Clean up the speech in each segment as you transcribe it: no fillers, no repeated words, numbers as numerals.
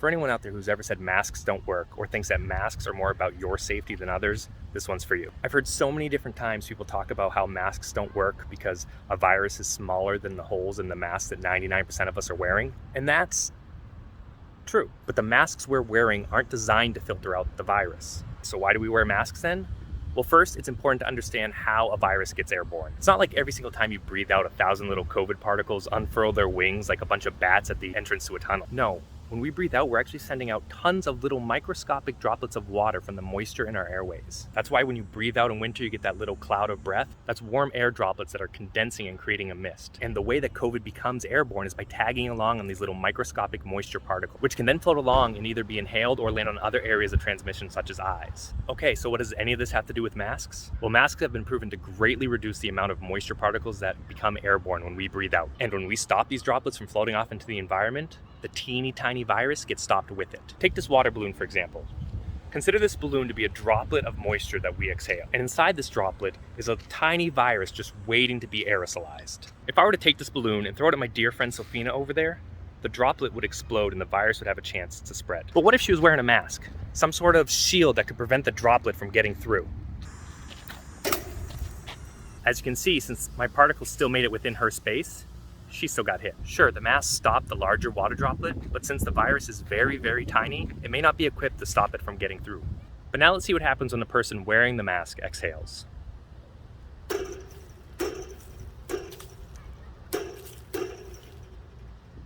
For anyone out there who's ever said masks don't work or thinks that masks are more about your safety than others, this one's for you. I've heard so many different times people talk about how masks don't work because a virus is smaller than the holes in the mask that 99% of us are wearing. And that's true. But the masks we're wearing aren't designed to filter out the virus. So why do we wear masks then? Well, first, it's important to understand how a virus gets airborne. It's not like every single time you breathe out 1,000 little COVID particles unfurl their wings like a bunch of bats at the entrance to a tunnel. No. When we breathe out, we're actually sending out tons of little microscopic droplets of water from the moisture in our airways. That's why when you breathe out in winter, you get that little cloud of breath. That's warm air droplets that are condensing and creating a mist. And the way that COVID becomes airborne is by tagging along on these little microscopic moisture particles, which can then float along and either be inhaled or land on other areas of transmission, such as eyes. Okay, so what does any of this have to do with masks? Well, masks have been proven to greatly reduce the amount of moisture particles that become airborne when we breathe out. And when we stop these droplets from floating off into the environment, the teeny tiny virus gets stopped with it. Take this water balloon, for example. Consider this balloon to be a droplet of moisture that we exhale. And inside this droplet is a tiny virus just waiting to be aerosolized. If I were to take this balloon and throw it at my dear friend Sophina over there, the droplet would explode and the virus would have a chance to spread. But what if she was wearing a mask? Some sort of shield that could prevent the droplet from getting through. As you can see, since my particles still made it within her space, she still got hit. Sure, the mask stopped the larger water droplet, but since the virus is very, very tiny, it may not be equipped to stop it from getting through. But now let's see what happens when the person wearing the mask exhales.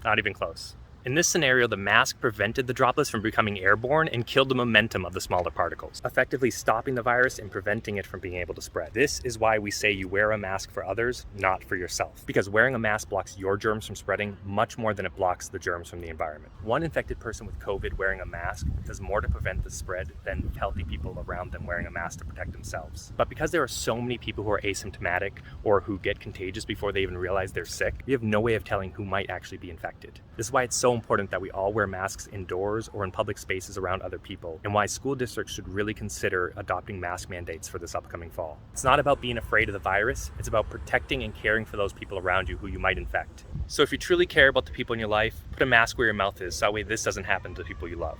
Not even close. In this scenario, the mask prevented the droplets from becoming airborne and killed the momentum of the smaller particles, effectively stopping the virus and preventing it from being able to spread. This is why we say you wear a mask for others, not for yourself. Because wearing a mask blocks your germs from spreading much more than it blocks the germs from the environment. One infected person with COVID wearing a mask does more to prevent the spread than healthy people around them wearing a mask to protect themselves. But because there are so many people who are asymptomatic or who get contagious before they even realize they're sick, we have no way of telling who might actually be infected. This is why it's so important that we all wear masks indoors or in public spaces around other people, and why school districts should really consider adopting mask mandates for this upcoming fall. It's not about being afraid of the virus, it's about protecting and caring for those people around you who you might infect. So if you truly care about the people in your life, put a mask where your mouth is, so that way this doesn't happen to people you love.